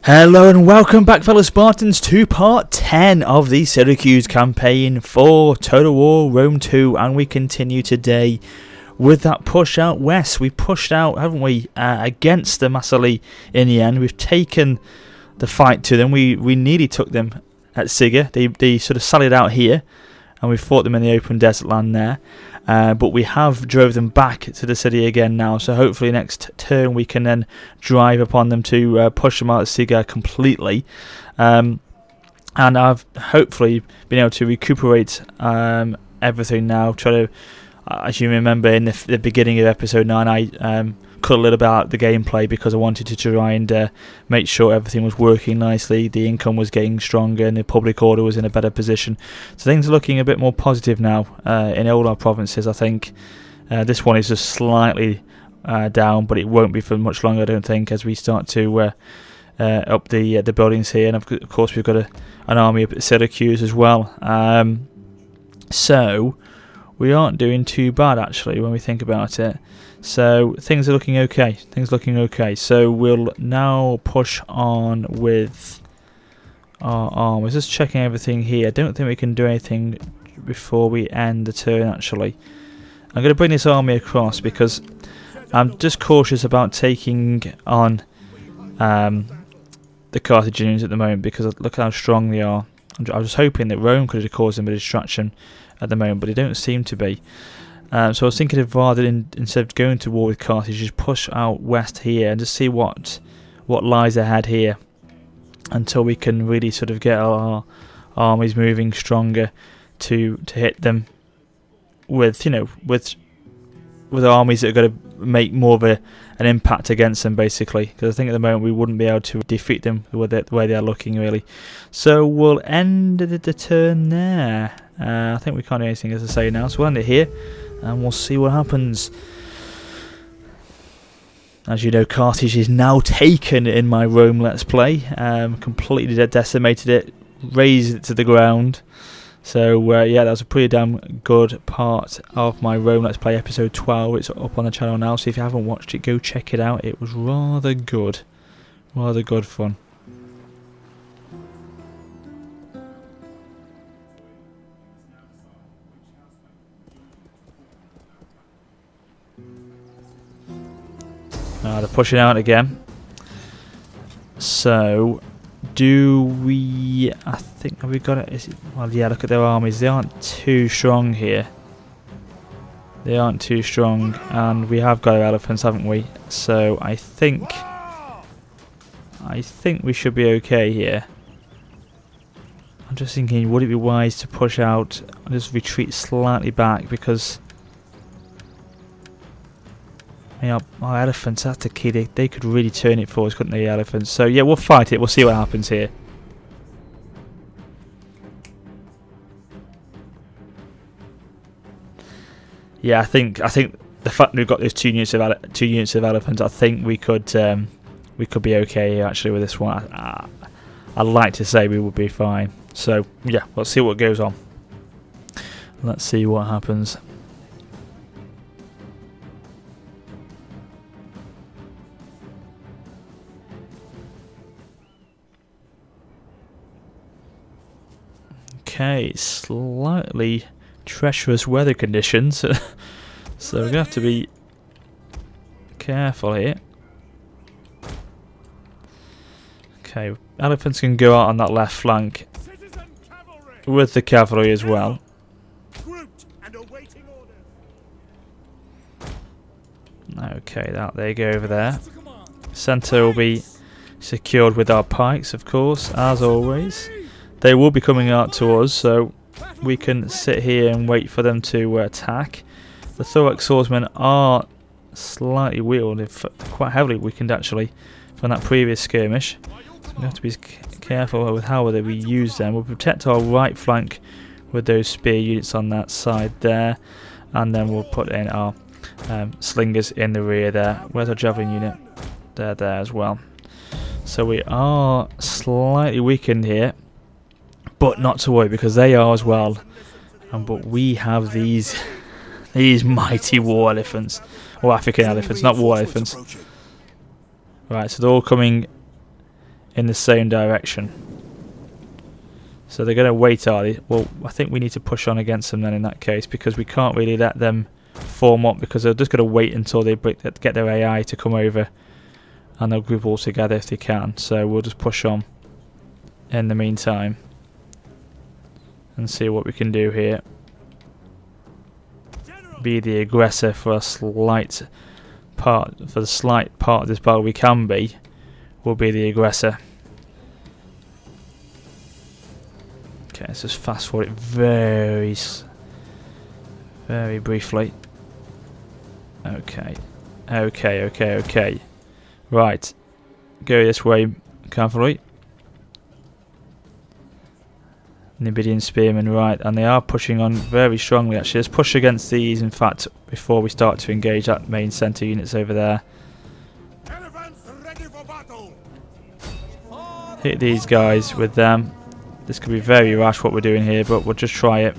Hello and welcome back, fellow Spartans, to part 10 of the Syracuse campaign for Total War Rome 2, and we continue today with that push out west. We pushed out, haven't we, against the Massyli in the end. We've taken the fight to them. We nearly took them at Siga. They sort of sallied out here, and we fought them in the open desert land there. But we have drove them back to the city again now, so hopefully next turn we can then drive upon them to push them out of Siga completely. And I've hopefully been able to recuperate everything now. Try to, as you remember in the beginning of episode 9, I cut a little bit out the gameplay because I wanted to try and make sure everything was working nicely, the income was getting stronger, and the public order was in a better position. So things are looking a bit more positive now in all our provinces, I think. This one is just slightly down, but it won't be for much longer, I don't think, as we start to up the buildings here. And of course we've got an army up at Syracuse as well. So we aren't doing too bad, actually, when we think about it. So things are looking okay. So we'll now push on with our armies. Just checking everything here. I don't think we can do anything before we end the turn, actually. I'm going to bring this army across because I'm just cautious about taking on the Carthaginians at the moment, because look how strong they are. I was hoping that Rome could have caused them a distraction at the moment, but they don't seem to be. So I was thinking of rather than instead of going to war with Carthage, just push out west here and just see what lies ahead here until we can really sort of get our armies moving stronger to hit them with with armies that are going to make more of an impact against them, basically, because I think at the moment we wouldn't be able to defeat them the way they are looking, really. So we'll end the turn there. I think we can't do anything, as I say, now, so we'll end it here and we'll see what happens. As you know, Carthage is now taken in my Rome Let's Play. Completely decimated it, razed it to the ground. So yeah, that was a pretty damn good part of my Rome Let's Play, episode 12. It's up on the channel now, so if you haven't watched it, go check it out. It was rather good fun. They're pushing out again. So, do we... I think, have we got it? Well, yeah, look at their armies. They aren't too strong here. They aren't too strong. And we have got our elephants, haven't we? So, I think we should be okay here. I'm just thinking, would it be wise to push out and just retreat slightly back, because... Yeah, our elephants, that's the key. They could really turn it for us, couldn't they, the elephants? So yeah, we'll fight it. We'll see what happens here. Yeah, I think the fact that we've got those two units of elephants, I think we could be okay actually with this one. I'd like to say we would be fine. So yeah, we'll see what goes on. Let's see what happens. Okay, slightly treacherous weather conditions, so we're going to have to be careful here. Okay, elephants can go out on that left flank with the cavalry as well. Okay, they go over there. Centre will be secured with our pikes, of course, as always. They will be coming out to us, so we can sit here and wait for them to attack. The thorax swordsmen are slightly wielded, quite heavily weakened actually, from that previous skirmish. So we have to be careful with how we use them. We'll protect our right flank with those spear units on that side there, and then we'll put in our slingers in the rear there. Where's our javelin unit? They're there as well. So we are slightly weakened here. But not to worry, because they are as well. But we have these mighty war elephants, or African elephants, not war elephants. Right, so they're all coming in the same direction. So they're going to wait, are they? Well, I think we need to push on against them then in that case, because we can't really let them form up, because they're just going to wait until they get their AI to come over, and they'll group all together if they can. So we'll just push on in the meantime and see what we can do here. Be the aggressor for a slight part of this battle we can be. We'll be the aggressor. Okay, let's just fast forward it very briefly. Okay. Right. Go this way, cavalry. Nubidian spearmen, right, and they are pushing on very strongly actually. Let's push against these, in fact, before we start to engage that main centre units over there. Hit these guys with them. This could be very rash what we're doing here, but we'll just try it.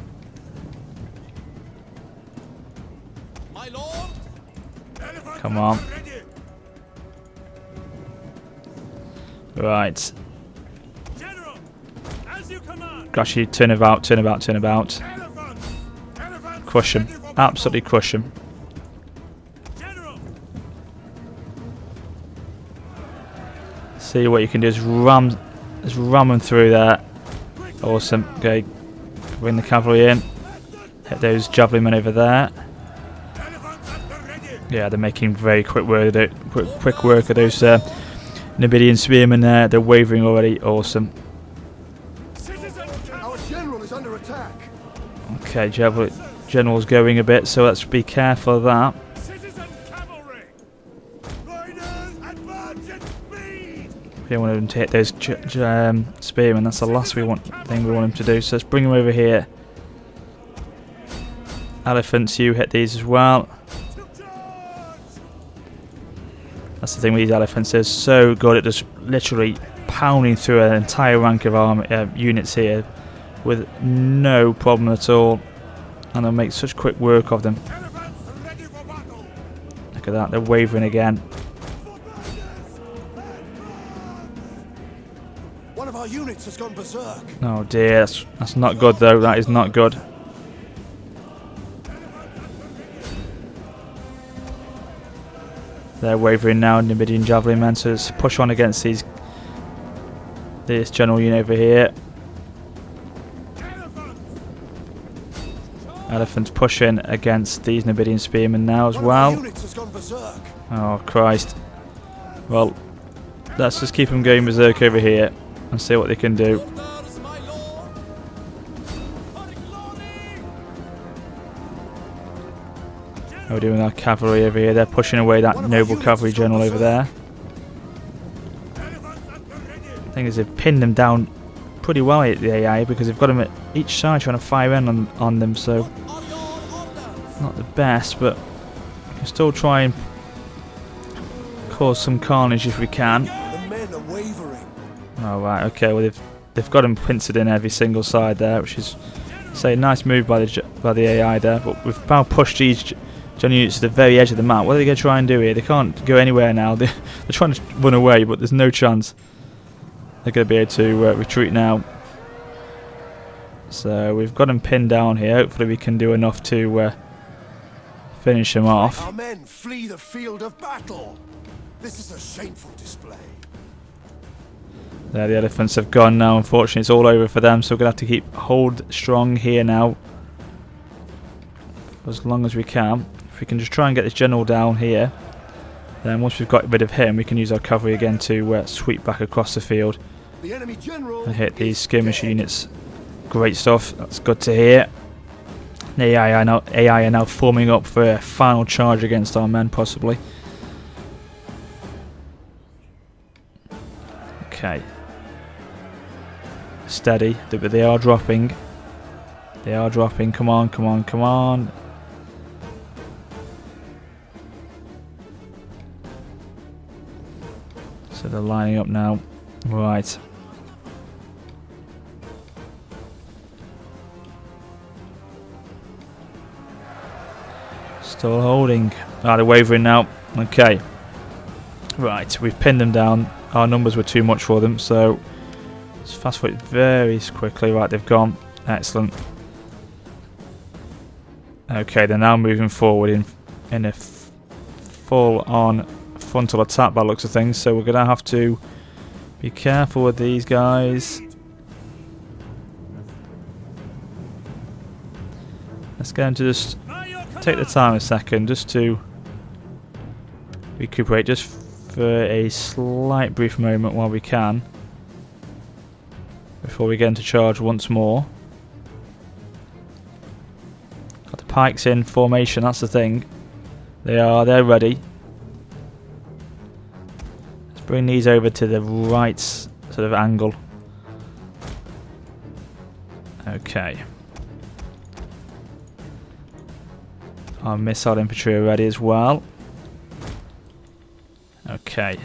Come on. Right. Actually, turn about. Crush him. Absolutely crush him. See what you can do. Just ram them through there. Awesome. Okay. Bring the cavalry in. Hit those javelin men over there. Yeah, they're making very quick work of those Nubidian spearmen there. They're wavering already. Awesome. Okay, general's going a bit, so let's be careful of that. We don't want him to hit those spearmen. That's the last thing we want him to do. So let's bring him over here. Elephants, you hit these as well. That's the thing with these elephants. They're so good at just literally pounding through an entire rank of units here with no problem at all, and they'll make such quick work of them. Look at that, they're wavering again. One of our units has gone berserk. Oh dear, that's not good though. That is not good. They're wavering now, Nubidian javelin men. So let's push on against this general unit over here. Elephants pushing against these Nubidian spearmen now as well. Oh Christ. Well, let's just keep them going berserk over here and see what they can do. How are we doing with our cavalry over here? They're pushing away that noble cavalry general over there. The thing is, they've pinned them down pretty well at the AI, because they've got them at each side trying to fire in on them, so not the best, but we can still try and cause some carnage if we can. The men are wavering. Oh right, okay, well they've got them pincered in every single side there, which is, say, a nice move by the AI there, but we've now pushed these general units to the very edge of the map. What are they going to try and do here? They can't go anywhere now. They're trying to run away, but there's no chance they're going to be able to retreat now. So we've got them pinned down here. Hopefully we can do enough to finish them off. Our men flee the field of battle. This is a shameful display. There, the elephants have gone now. Unfortunately, it's all over for them. So we're going to have to hold strong here now, as long as we can. If we can just try and get this general down here, then once we've got rid of him, we can use our cavalry again to sweep back across the field and hit these skirmish units. Great stuff. That's good to hear. The AI are now forming up for a final charge against our men, possibly. Okay. Steady, but they are dropping. They are dropping. Come on, come on, come on. So they're lining up now. Right. Still holding. Ah, they're wavering now. Okay. Right, we've pinned them down. our numbers were too much for them. So let's fast forward very quickly. Right, they've gone. Excellent. Okay, they're now moving forward in a full-on frontal attack by the looks of things. So we're going to have to be careful with these guys. Let's get them to just take the time a second just to recuperate just for a slight brief moment while we can before we get into charge once more. Got the pikes in formation, that's the thing. They're ready. Let's bring these over to the right sort of angle. Okay. Our missile infantry are ready as well. Okay.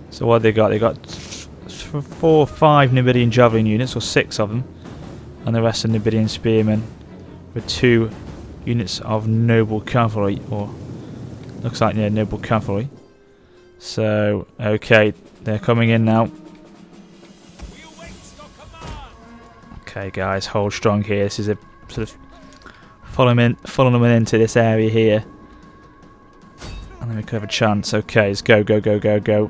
So what have they got? They got 4 or 5 Numidian javelin units, or 6 of them, and the rest are Numidian spearmen with 2 units of noble cavalry, or looks like noble cavalry. So okay, they're coming in now. Okay, guys, hold strong here. This is a sort of following them into this area here, and then we could have a chance. Okay, let's go, go, go, go, go.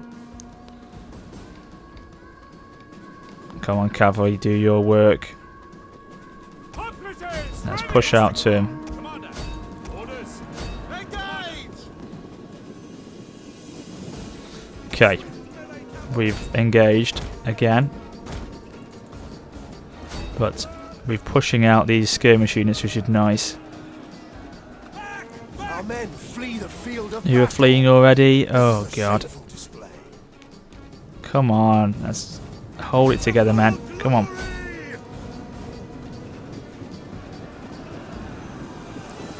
Come on, cavalry, do your work. Let's push out to him. Okay, we've engaged again, but we're pushing out these skirmish units, which is nice. You are fleeing already? Oh god. Come on, let's hold it together, man. Come on.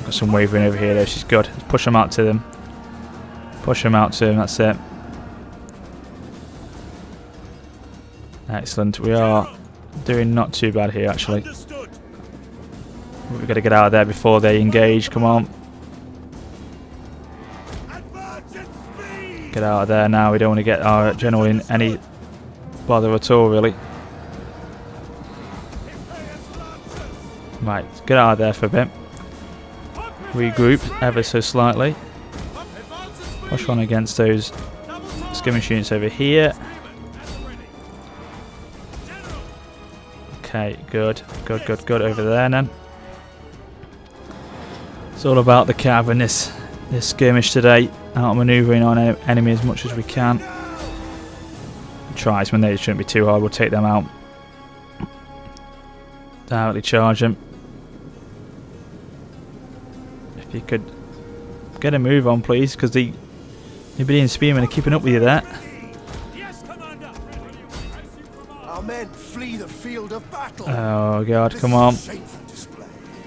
Got some wavering over here though, she's good. Let's push them out to them. Push them out to them, that's it. Excellent, we are doing not too bad here actually. We've got to get out of there before they engage, come on. Get out of there now, we don't want to get our general in any bother at all really. Right, get out of there for a bit. Regroup ever so slightly. Push on against those skirmish units over here. Okay, good, good, good, good over there then. It's all about the cav in this skirmish today. Outmaneuvering our enemy as much as we can. Tries when they shouldn't be too hard, we'll take them out. Directly charge them. If you could get a move on please, because the Numidian spearmen are keeping up with you there. Oh god, come on.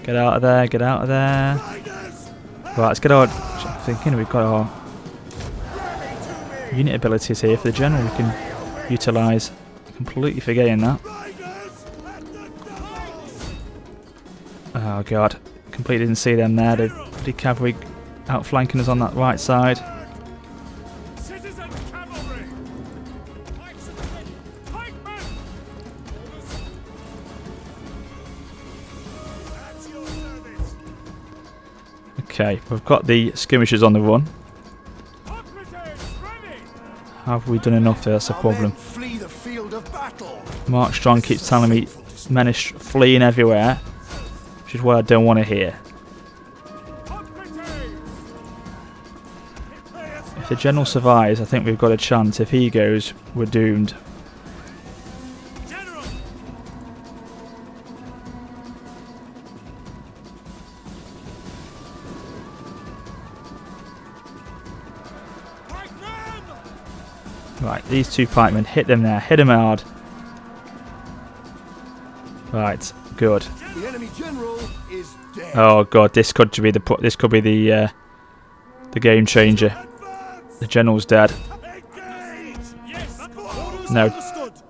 Get out of there, get out of there. Right, let's get our... I'm thinking we've got our unit abilities here for the general we can utilise. Completely forgetting that. Oh god, completely didn't see them there. The cavalry outflanking us on that right side. Okay, we've got the skirmishers on the run. Have we done enough there? That's the problem. Mark Strong keeps telling me men are fleeing everywhere, which is what I don't want to hear. If the general survives, I think we've got a chance. If he goes, we're doomed. Right, these 2 pikemen, hit them there, hit them hard. Right, good. The enemy general is dead. Oh god, this could be the game changer. The general's dead. No,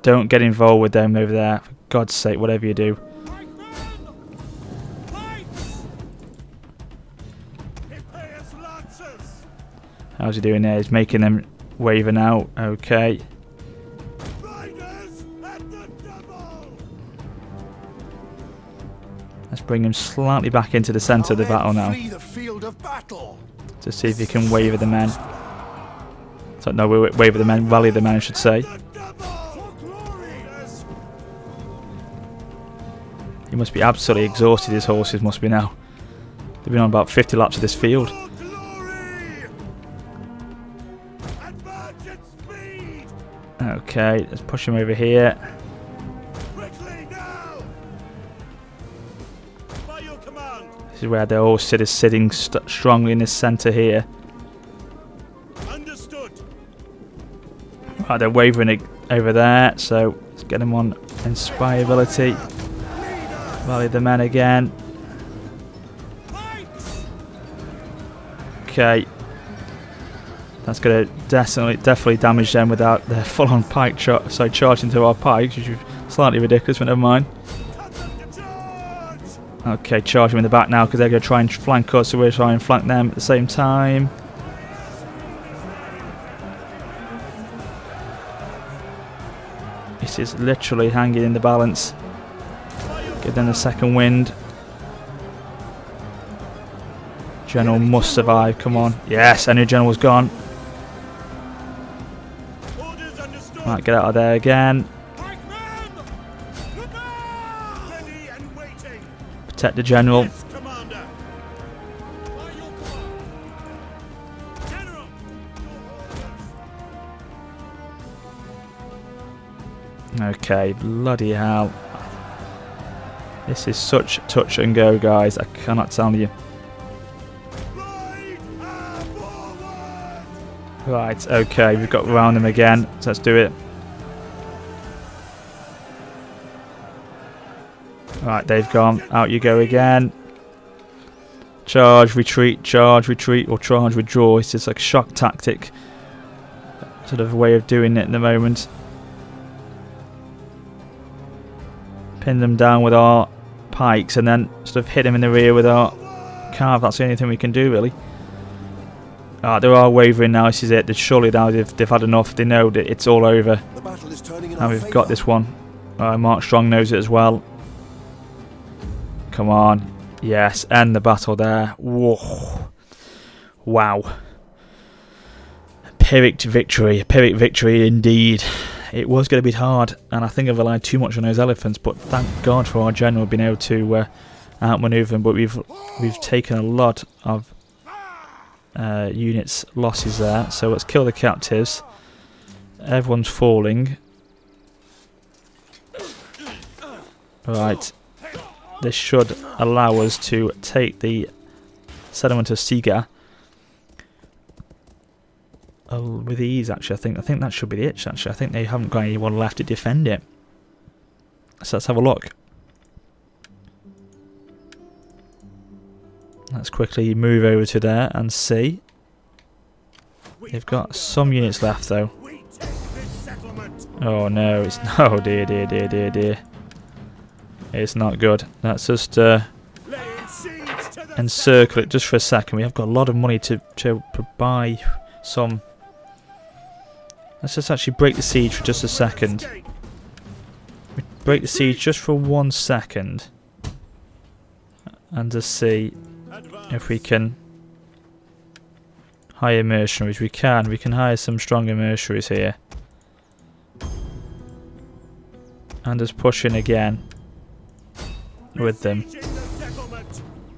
don't get involved with them over there. For God's sake, whatever you do. How's he doing there? He's making them Waver now. Okay. Riders at the double! Let's bring him slightly back into the centre of the battle now. Flee the field of battle. To see if he can waver the men. So, no, waver the men. Rally the men, I should say. He must be absolutely exhausted, his horses must be now. They've been on about 50 laps of this field. Okay, let's push him over here. This is where the horse is sitting strongly in the centre here. Right, they're wavering it over there, so let's get him on inspirability. Rally the men again. Okay. That's going to definitely damage them without their full-on pike charge into our pikes, which is slightly ridiculous, but never mind. Okay, charge them in the back now because they're going to try and flank us, so we're trying to flank them at the same time. This is literally hanging in the balance. Give them the second wind. General must survive, come on. Yes, I knew General was gone. Right, get out of there again. Protect the General. Okay, bloody hell. This is such touch and go, guys. I cannot tell you. Right, okay, we've got around them again, so let's do it. Right, they've gone. Out you go again. Charge, retreat, or charge, withdraw. It's just like a shock tactic sort of way of doing it at the moment. Pin them down with our pikes and then sort of hit them in the rear with our carve. That's the only thing we can do, really. They are wavering now. This is it. Surely now they've had enough. They know that it's all over. Now we've got this one. Mark Strong knows it as well. Come on. Yes, end the battle there. Whoa. Wow. A Pyrrhic victory indeed. It was going to be hard, and I think I've relied too much on those elephants, but thank God for our general being able to outmaneuver them. But we've taken a lot of units losses there, so let's kill the captives. Everyone's falling. Right, this should allow us to take the settlement of Siga with ease. Actually, I think that should be the itch. Actually, I think they haven't got anyone left to defend it. So let's have a look. Let's quickly move over to there and see. They've got some units left though. Oh no, it's no, dear. It's not good. Let's just encircle it just for a second. We have got a lot of money to buy some. Let's just actually break the siege for just a second. Break the siege just for 1 second. And just see if we can hire mercenaries. We can hire some stronger mercenaries here. And just push in again with them.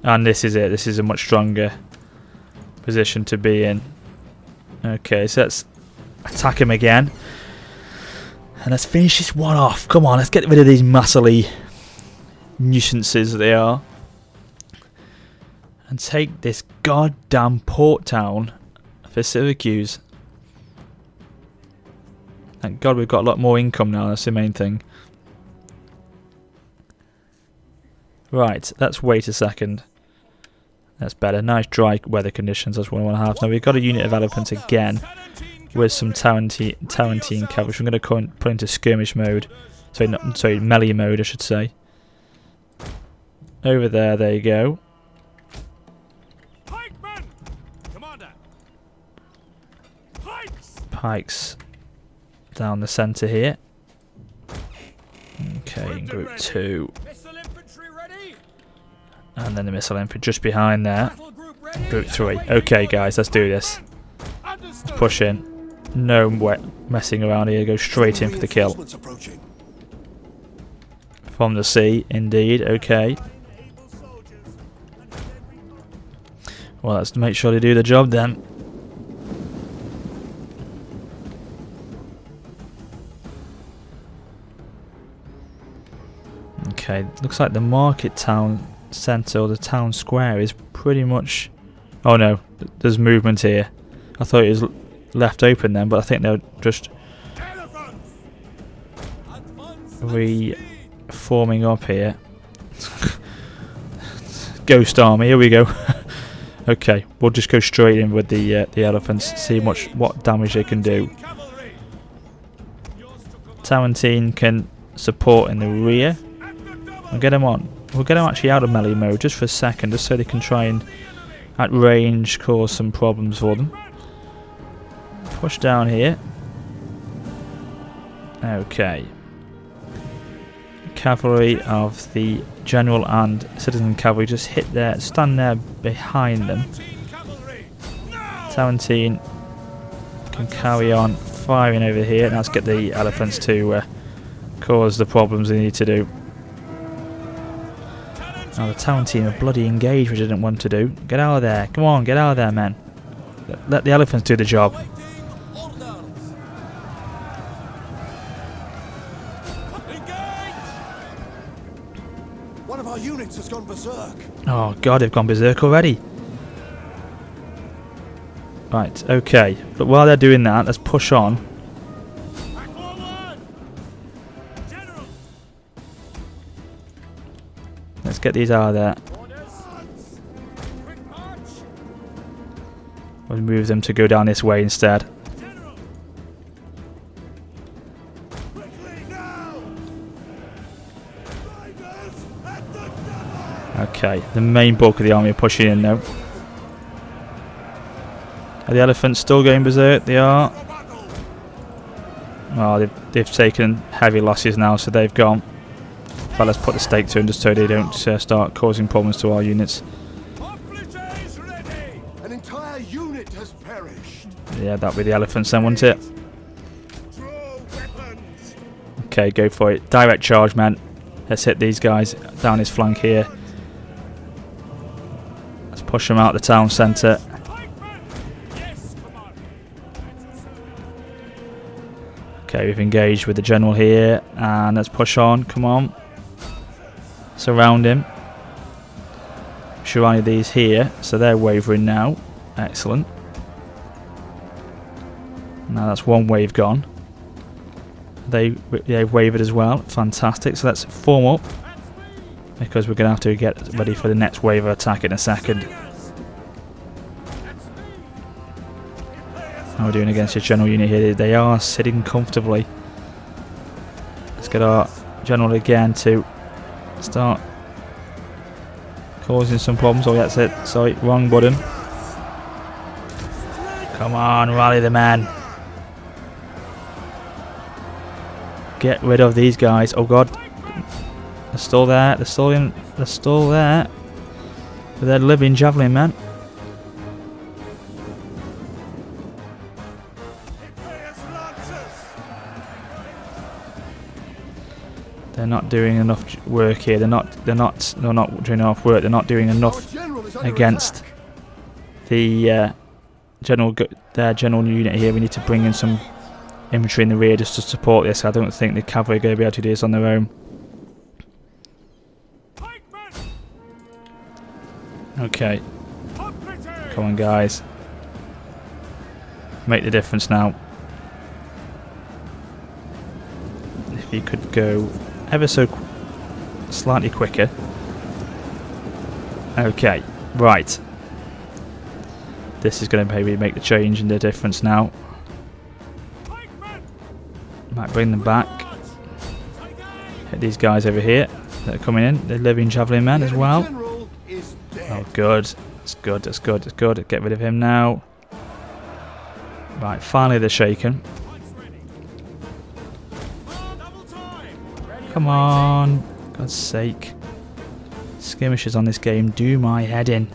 And this is it. This is a much stronger position to be in. Okay, so let's attack him again. And let's finish this one off. Come on, let's get rid of these Massyli nuisances that they are. And take this goddamn port town for Syracuse. Thank God we've got a lot more income now, that's the main thing. Right, let's wait a second. That's better. Nice dry weather conditions, that's what I want to have. Now we've got a unit of elephants again with some Tarentine cavalry, which I'm going to put into skirmish mode. Sorry, melee mode I should say. Over there you go. pikes down the centre here. Okay, in group 2. And then the missile infantry just behind there. Group 3. Okay, guys, let's do this. Let's push in. No messing around here. Go straight in for the kill. From the sea, indeed. Okay. Well, let's make sure they do the job then. Okay, looks like the market town centre or the town square is pretty much... Oh no, there's movement here. I thought it was left open then, but I think they're just reforming up here. Ghost army, here we go. Okay, we'll just go straight in with the elephants, see what damage they can do. Tarantine can support in the rear. We'll get them on. We'll get them actually out of melee mode just for a second, just so they can try and, at range, cause some problems for them. Push down here. Okay. Cavalry of the general and citizen cavalry just stand there behind them. Tarantine can carry on firing over here, and let's get the elephants to cause the problems they need to do. Now the Tarantine are bloody engaged, which I didn't want to do. Get out of there. Come on, get out of there, men. Let the elephants do the job. One of our units has gone berserk. Oh god, they've gone berserk already. Right, okay. But while they're doing that, let's push on. Let's get these out of there. We'll move them to go down this way instead. Okay, the main bulk of the army are pushing in now. Are the elephants still going berserk? They are. Oh, they've taken heavy losses now, so they've gone. But let's put the stake to them just so they don't start causing problems to our units. An entire unit has perished. Yeah, that'll be the elephants then, won't it? Okay, go for it. Direct charge, man. Let's hit these guys down his flank here. Let's push them out the town centre. Okay, we've engaged with the general here, and let's push on. Come on. Surround him. Surrounded these here, so they're wavering now. Excellent. Now that's one wave gone. They've wavered as well. Fantastic. So let's form up, because we're going to have to get ready for the next wave of attack in a second. How are we doing against the general unit here? They are sitting comfortably. Let's get our general again to start causing some problems. Oh, that's it. Sorry, wrong button. Come on, rally the men. Get rid of these guys. Oh god. They're still there. They're still in. They're still there. But they're living javelin, man. They're not doing enough work here. They're not doing enough work. They're not doing enough against the their general unit here. We need to bring in some infantry in the rear just to support this. I don't think the cavalry are going to be able to do this on their own. Okay. Come on, guys. Make the difference now. If you could go ever so slightly quicker. Okay, right. This is going to maybe make the change and the difference now. Might bring them back. Hit these guys over here that are coming in. They're living javelin men as well. Oh, good. That's good. That's good. That's good. Get rid of him now. Right, finally they're shaken. Come on, God's sake. Skirmishes on this game do my head in.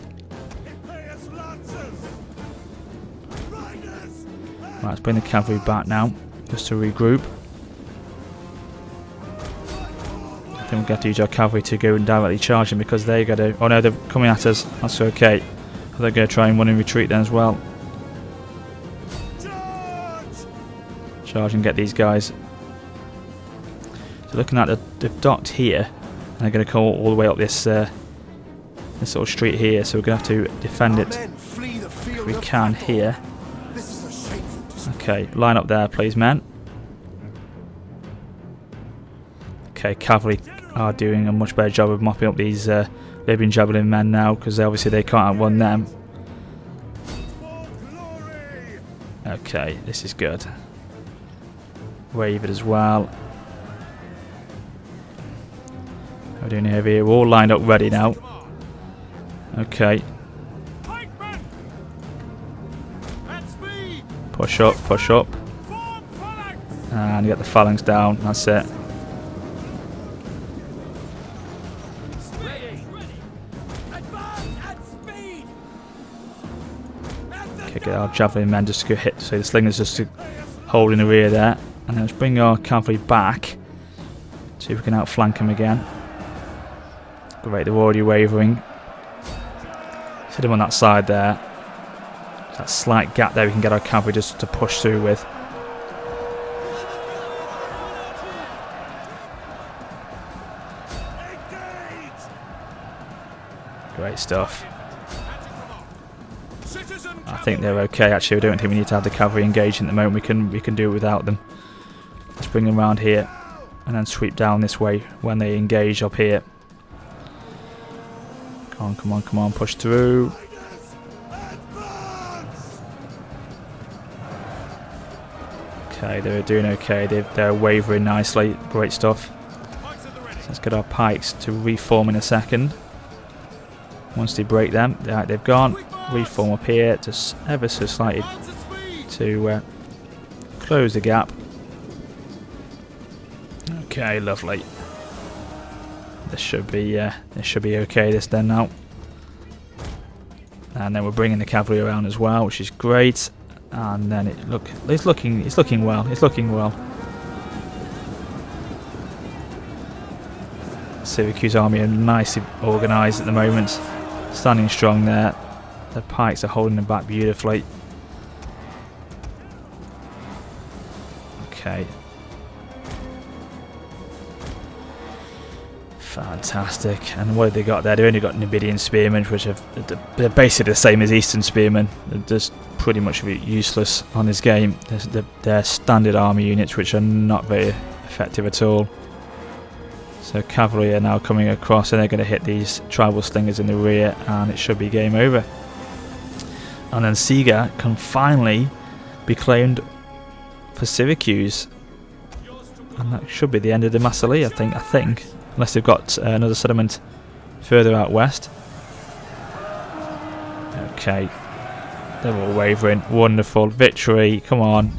Right, let's bring the cavalry back now, just to regroup. I think we'll get to use our cavalry to go and directly charge them because they're going to... Oh no, they're coming at us. That's okay. They're going to try and run and retreat then as well. Charge and get these guys. So looking at they've docked here, and they're going to come all the way up this this little street here. So we're going to have to defend it if we can here. Okay, line up there, please, men. Okay, cavalry are doing a much better job of mopping up these Libyan javelin men now, because obviously they can't outrun them. Okay, this is good. Wave it as well. How are we doing here? We're all lined up ready now. Okay. Push up, push up. And get the phalanx down, that's it. Okay, get our javelin men just to go hit, so the slingers just to hold in the rear there. And then let's bring our cavalry back. See if we can outflank them again. Great, they're already wavering. Hit them on that side there. That slight gap there we can get our cavalry just to push through with. Great stuff. I think they're okay actually. I don't think we need to have the cavalry engaged at the moment. We can do it without them. Let's bring them around here and then sweep down this way when they engage up here. Come on, come on, come on, push through. Okay, they're doing okay. They're wavering nicely. Great stuff. So let's get our pikes to reform in a second. Once they break them, they've gone. Reform up here, just ever so slightly to close the gap. Okay, lovely. This should be okay. This then now, and then we're bringing the cavalry around as well, which is great. And then it's looking well. It's looking well. Syracuse army are nicely organised at the moment, standing strong there. The pikes are holding them back beautifully. Okay. Fantastic. And what have they got there? They've only got Numidian spearmen, which they're basically the same as Eastern spearmen. They're just pretty much useless on this game. They're standard army units, which are not very effective at all. So cavalry are now coming across, and they're going to hit these tribal slingers in the rear, and it should be game over. And then Siga can finally be claimed for Syracuse, and that should be the end of the Massyli, I think. Unless they've got another settlement further out west. Okay. They're all wavering. Wonderful. Victory. Come on.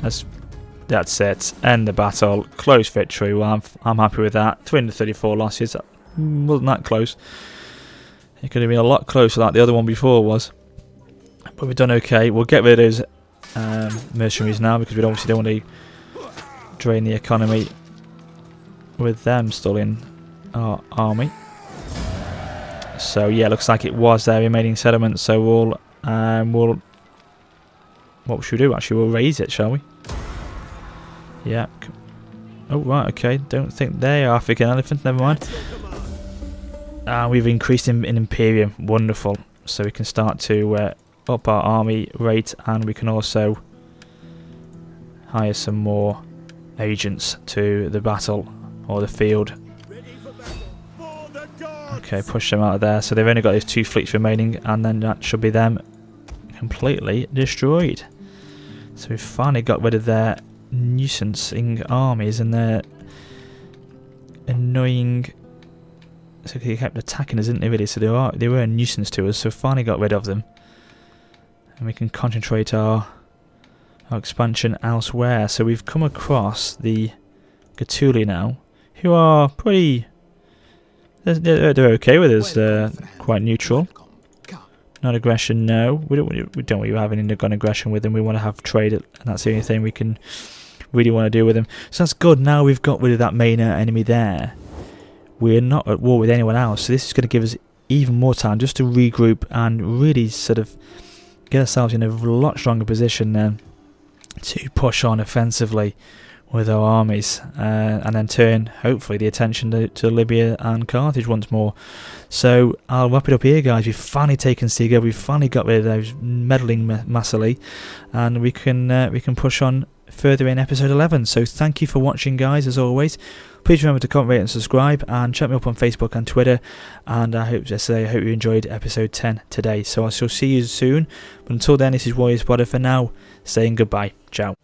That's it. End the battle. Close victory. Well, I'm happy with that. 334 losses. Wasn't that close. It could have been a lot closer like the other one before was. But we've done okay. We'll get rid of those mercenaries now, because we obviously don't want to drain the economy with them still in our army. So yeah, looks like it was their remaining settlement. So we'll what should we do? Actually, we'll raise it, shall we? Yeah. Oh right, okay. Don't think they are African elephants. Never mind. We've increased in Imperium. Wonderful. So we can start to up our army rate, and we can also hire some more agents to the battle or the field. Okay, push them out of there. So they've only got these 2 fleets remaining, and then that should be them completely destroyed. So we've finally got rid of their nuisancing armies and their annoying... So they kept attacking us, didn't they, really? So they were a nuisance to us, so we finally got rid of them. And we can concentrate our our expansion elsewhere. So we've come across the Gatuli now, who are pretty... They're okay with us, quite neutral. Not aggression, no. We don't really have any aggression with them. We want to have trade, and that's the only thing we can really want to do with them. So that's good. Now we've got rid of that main enemy there. We're not at war with anyone else, so this is going to give us even more time just to regroup and really sort of get ourselves in a lot stronger position then to push on offensively with our armies, and then turn hopefully the attention to Libya and Carthage once more. So I'll wrap it up here, guys. We've finally taken Siga, we've finally got rid of those meddling Massyli, and we can push on further in episode 11. So thank you for watching, guys. As always, please remember to comment, rate and subscribe, and check me up on Facebook and Twitter, and I hope you enjoyed episode 10 today. So I shall see you soon, but until then, this is WarriorofSparta for now, saying goodbye. Ciao.